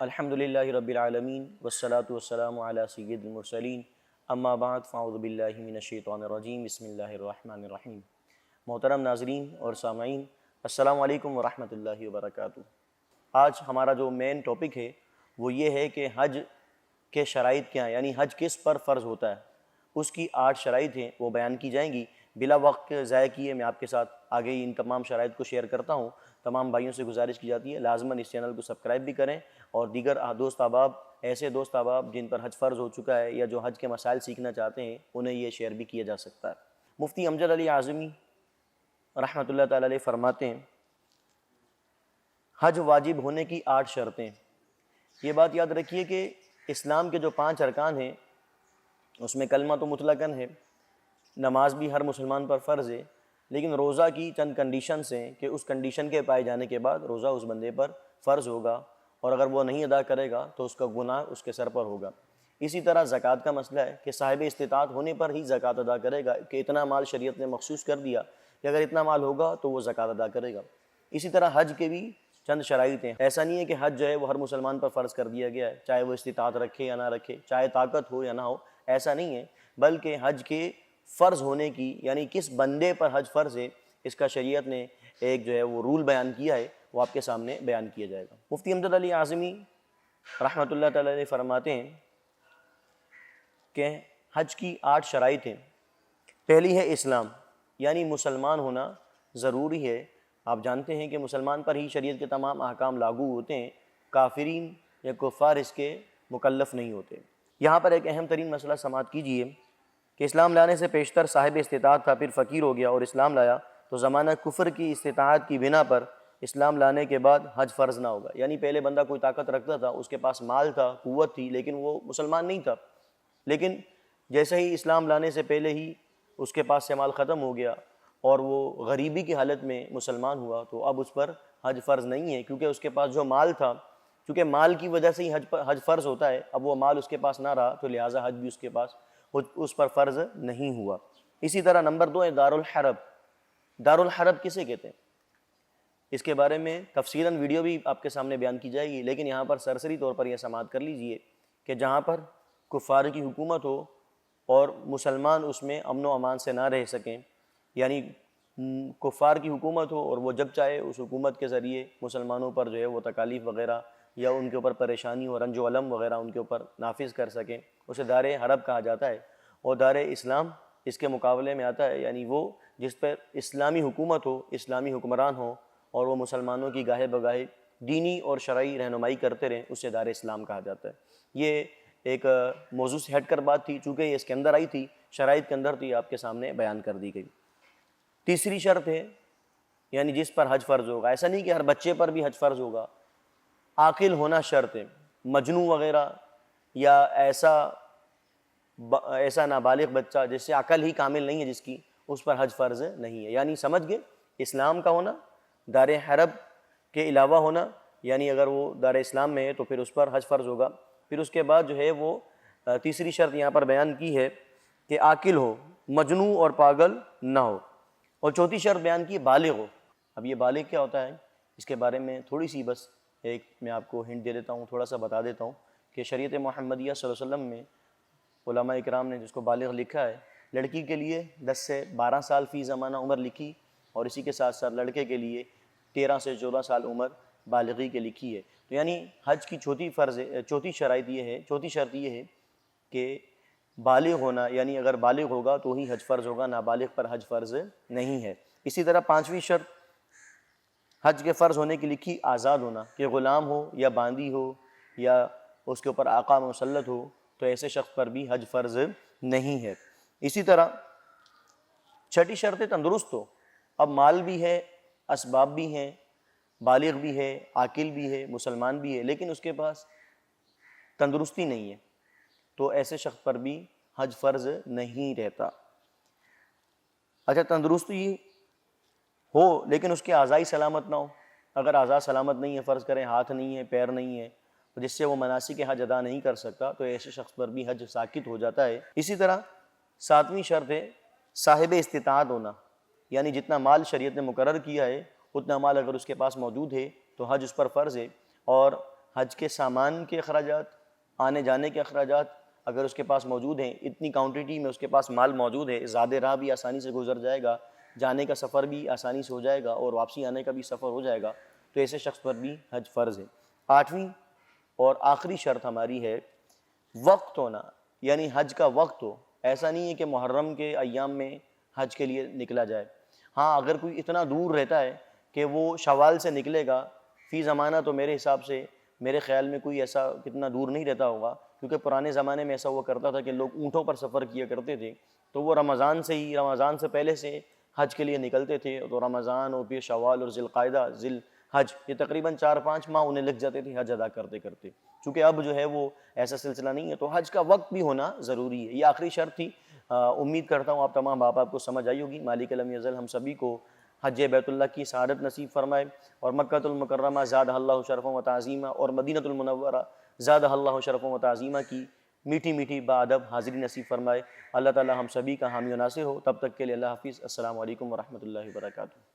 الحمد للہ رب العالمین والصلاة والسلام علی سید المرسلین اما بعد فاعوذ باللہ من الشیطان الرجیم بسم اللہ الرحمن الرحیم۔ محترم ناظرین اور سامعین، السلام علیکم ورحمۃ اللہ وبرکاتہ۔ آج ہمارا جو مین ٹاپک ہے وہ یہ ہے کہ حج کے شرائط کیا ہیں، یعنی حج کس پر فرض ہوتا ہے، اس کی 8 شرائط ہیں، وہ بیان کی جائیں گی۔ بلا وقت ضائع کیے میں آپ کے ساتھ آگے ان تمام شرائط کو شیئر کرتا ہوں۔ تمام بھائیوں سے گزارش کی جاتی ہے لازماً اس چینل کو سبسکرائب بھی کریں، اور دیگر دوست احباب، ایسے دوست احباب جن پر حج فرض ہو چکا ہے یا جو حج کے مسائل سیکھنا چاہتے ہیں، انہیں یہ شیئر بھی کیا جا سکتا ہے۔ مفتی امجد علی اعظمی رحمۃ اللہ تعالی علیہ فرماتے ہیں، حج واجب ہونے کی 8 شرطیں۔ یہ بات یاد رکھیے کہ اسلام کے جو 5 ارکان ہیں اس میں کلمہ تو مطلقاً ہے، نماز بھی ہر مسلمان پر فرض ہے، لیکن روزہ کی چند کنڈیشنز ہیں کہ اس کنڈیشن کے پائے جانے کے بعد روزہ اس بندے پر فرض ہوگا، اور اگر وہ نہیں ادا کرے گا تو اس کا گناہ اس کے سر پر ہوگا۔ اسی طرح زکوٰۃ کا مسئلہ ہے کہ صاحب استطاعت ہونے پر ہی زکوٰۃ ادا کرے گا، کہ اتنا مال شریعت نے مخصوص کر دیا کہ اگر اتنا مال ہوگا تو وہ زکوٰۃ ادا کرے گا۔ اسی طرح حج کے بھی چند شرائط ہیں۔ ایسا نہیں ہے کہ حج جو ہے وہ ہر مسلمان پر فرض کر دیا گیا ہے، چاہے وہ استطاعت رکھے یا نہ رکھے، چاہے طاقت ہو یا نہ ہو، ایسا نہیں ہے، بلکہ حج کے فرض ہونے کی، یعنی کس بندے پر حج فرض ہے، اس کا شریعت نے ایک جو ہے وہ رول بیان کیا ہے، وہ آپ کے سامنے بیان کیا جائے گا۔ مفتی امجد علی اعظمی رحمۃ اللہ تعالی علیہ فرماتے ہیں کہ حج کی 8 شرائط ہیں۔ پہلی ہے اسلام، یعنی مسلمان ہونا ضروری ہے۔ آپ جانتے ہیں کہ مسلمان پر ہی شریعت کے تمام احکام لاگو ہوتے ہیں، کافرین یا کفار اس کے مکلف نہیں ہوتے۔ یہاں پر ایک اہم ترین مسئلہ سماعت کیجئے کہ اسلام لانے سے پیشتر صاحب استطاعت تھا، پھر فقیر ہو گیا اور اسلام لایا تو زمانہ کفر کی استطاعت کی بنا پر اسلام لانے کے بعد حج فرض نہ ہوگا۔ یعنی پہلے بندہ کوئی طاقت رکھتا تھا، اس کے پاس مال تھا، قوت تھی، لیکن وہ مسلمان نہیں تھا، لیکن جیسے ہی اسلام لانے سے پہلے ہی اس کے پاس سے مال ختم ہو گیا اور وہ غریبی کی حالت میں مسلمان ہوا، تو اب اس پر حج فرض نہیں ہے، کیونکہ اس کے پاس جو مال تھا، چونکہ مال کی وجہ سے ہی حج فرض ہوتا ہے، اب وہ مال اس کے پاس نہ رہا تو لہٰذا حج بھی اس پر فرض نہیں ہوا۔ اسی طرح نمبر 2 ہے دارالحرب۔ دارالحرب کسے کہتے ہیں، اس کے بارے میں تفصیلاً ویڈیو بھی آپ کے سامنے بیان کی جائے گی، لیکن یہاں پر سرسری طور پر یہ سماعت کر لیجئے کہ جہاں پر کفار کی حکومت ہو اور مسلمان اس میں امن و امان سے نہ رہ سکیں، یعنی کفار کی حکومت ہو اور وہ جب چاہے اس حکومت کے ذریعے مسلمانوں پر جو ہے وہ تکالیف وغیرہ یا ان کے اوپر پریشانی اور رنج و الم وغیرہ ان کے اوپر نافذ کر سکیں، اسے دار حرب کہا جاتا ہے۔ اور دار اسلام اس کے مقابلے میں آتا ہے، یعنی وہ جس پر اسلامی حکومت ہو، اسلامی حکمران ہو اور وہ مسلمانوں کی گاہے بگاہے دینی اور شرعی رہنمائی کرتے رہیں، اسے دار اسلام کہا جاتا ہے۔ یہ ایک موضوع سے ہٹ کر بات تھی، چونکہ یہ اس کے اندر آئی تھی، شرائط کے اندر تھی، آپ کے سامنے بیان کر دی گئی۔ تیسری شرط ہے، یعنی جس پر حج فرض ہوگا، ایسا نہیں کہ ہر بچے پر بھی حج فرض ہوگا، عاقل ہونا شرط ہے۔ مجنون وغیرہ یا ایسا نابالغ بچہ جس سے عقل ہی کامل نہیں ہے جس کی، اس پر حج فرض نہیں ہے۔ یعنی سمجھ گئے، اسلام کا ہونا، دار حرب کے علاوہ ہونا، یعنی اگر وہ دار اسلام میں ہے تو پھر اس پر حج فرض ہوگا۔ پھر اس کے بعد جو ہے وہ تیسری شرط یہاں پر بیان کی ہے کہ عاقل ہو، مجنون اور پاگل نہ ہو، اور چوتھی شرط بیان کی بالغ ہو۔ اب یہ بالغ کیا ہوتا ہے، اس کے بارے میں تھوڑی سی بس ایک میں آپ کو ہنٹ دے دیتا ہوں، تھوڑا سا بتا دیتا ہوں کہ شریعت محمدیہ صلی اللہ علیہ وسلم میں علماء اکرام نے جس کو بالغ لکھا ہے، لڑکی کے لیے 10 سے 12 سال فی زمانہ عمر لکھی، اور اسی کے ساتھ ساتھ لڑکے کے لیے 13 سے 14 سال عمر بالغی کے لکھی ہے۔ تو یعنی حج کی چوتھی شرط یہ ہے کہ بالغ ہونا، یعنی اگر بالغ ہوگا تو ہی حج فرض ہوگا، نابالغ پر حج فرض نہیں ہے۔ اسی طرح 5ویں شرط حج کے فرض ہونے کی لکھی آزاد ہونا، کہ غلام ہو یا باندی ہو یا اس کے اوپر آقا مسلط ہو، تو ایسے شخص پر بھی حج فرض نہیں ہے۔ اسی طرح 6ٹھی شرط تندرست ہو۔ اب مال بھی ہے، اسباب بھی ہیں، بالغ بھی ہے، عاقل بھی ہے، مسلمان بھی ہے، لیکن اس کے پاس تندرستی نہیں ہے، تو ایسے شخص پر بھی حج فرض نہیں رہتا۔ اچھا، تندرستی ہو لیکن اس کے اعضائی سلامت نہ ہو، اگر اعضاء سلامت نہیں ہے، فرض کریں ہاتھ نہیں ہے، پیر نہیں ہے، جس سے وہ مناسک حج ادا نہیں کر سکتا، تو ایسے شخص پر بھی حج ساقط ہو جاتا ہے۔ اسی طرح 7ویں شرط ہے صاحب استطاعت ہونا، یعنی جتنا مال شریعت نے مقرر کیا ہے اتنا مال اگر اس کے پاس موجود ہے تو حج اس پر فرض ہے، اور حج کے سامان کے اخراجات، آنے جانے کے اخراجات اگر اس کے پاس موجود ہیں، اتنی کوانٹٹی میں اس کے پاس مال موجود ہے، زیادہ راہ بھی آسانی سے گزر جائے گا، جانے کا سفر بھی آسانی سے ہو جائے گا اور واپسی آنے کا بھی سفر ہو جائے گا، تو ایسے شخص پر بھی حج فرض ہے۔ 8ویں اور آخری شرط ہماری ہے وقت ہونا، یعنی حج کا وقت ہو۔ ایسا نہیں ہے کہ محرم کے ایام میں حج کے لیے نکلا جائے۔ ہاں اگر کوئی اتنا دور رہتا ہے کہ وہ شوال سے نکلے گا، فی زمانہ تو میرے حساب سے میرے خیال میں کوئی ایسا کتنا دور نہیں رہتا ہوگا، کیونکہ پرانے زمانے میں ایسا ہوا کرتا تھا کہ لوگ اونٹوں پر سفر کیا کرتے تھے، تو وہ رمضان سے پہلے سے حج کے لیے نکلتے تھے، تو رمضان اور پھر شوال اور ذی القعدہ ذی الحج، یہ تقریباً 4-5 ماہ انہیں لگ جاتے تھے حج ادا کرتے کرتے۔ چونکہ اب جو ہے وہ ایسا سلسلہ نہیں ہے، تو حج کا وقت بھی ہونا ضروری ہے۔ یہ آخری شرط تھی۔ امید کرتا ہوں آپ تمام باپ کو سمجھ آئی ہوگی۔ مالک لم یزل ہم سبھی کو حج بیت اللہ کی سعادت نصیب فرمائے، اور مکۃ المکرمہ زادہ اللہ شرفا و تعظیمہ، اور مدینۃ المنورہ زادہ اللہ شرفا و تعظیمہ کی میٹھی میٹھی باادب حاضری نصیب فرمائے۔ اللہ تعالی ہم سبھی کا حامی و ناصر ہو۔ تب تک کے لیے اللہ حافظ۔ السلام علیکم ورحمۃ اللہ وبرکاتہ۔